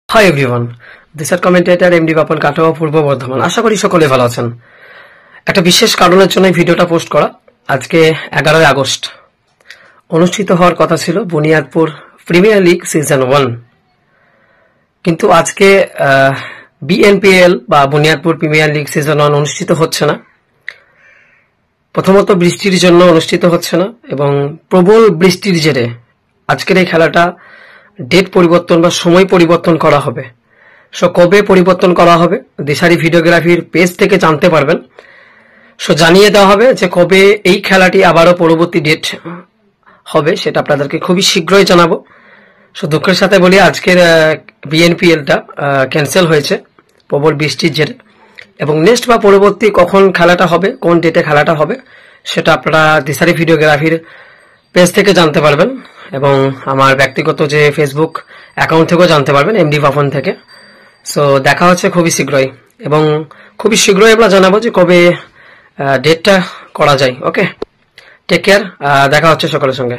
High everyone, this are commentator MD Bapan Katwa, Purba Bardhaman. আশা করি সকলে ভালো আছেন। একটা বিশেষ কারণের জন্য ভিডিওটা পোস্ট করা। আজকে 11ই আগস্ট অনুষ্ঠিত হওয়ার কথা ছিল বুনিয়াদপুর প্রিমিয়ার লিগ সিজন 1, কিন্তু আজকে বিএনপিএল বা বুনিয়াদপুর প্রিমিয়ার লিগ সিজন 1 অনুষ্ঠিত হচ্ছে না। প্রথমত বৃষ্টির জন্য অনুষ্ঠিত হচ্ছে না, এবং প্রবল বৃষ্টির জেরে আজকের এই খেলাটা ডেট পরিবর্তন বা সময় পরিবর্তন করা হবে। সো কবে পরিবর্তন করা হবে দিশারি ভিডিওগ্রাফির পেজ থেকে জানতে পারবেন। সো জানিয়ে দেওয়া হবে যে কবে এই খেলাটি আবারও পরবর্তী ডেট হবে, সেটা আপনাদেরকে খুবই শীঘ্রই জানাবো। সো দুঃখের সাথে বলি, আজকের বিএনপিএলটা ক্যান্সেল হয়েছে প্রবল বৃষ্টির জেরে, এবং নেক্সট বা পরবর্তী কখন খেলাটা হবে, কোন ডেটে খেলাটা হবে, সেটা আপনারা দিশারি ভিডিওগ্রাফির পেজ থেকে জানতে পারবেন, এবং আমার ব্যক্তিগত যে ফেসবুক অ্যাকাউন্ট থেকেও জানতে পারবেন, এমডি বাপন থেকে। সো দেখা হচ্ছে খুবই শীঘ্রই, এবং খুবই শীঘ্রই আমরা জানাবো যে কবে ডেটটা করা যায়। ওকে, টেক কেয়ার, দেখা হচ্ছে সকলের সঙ্গে।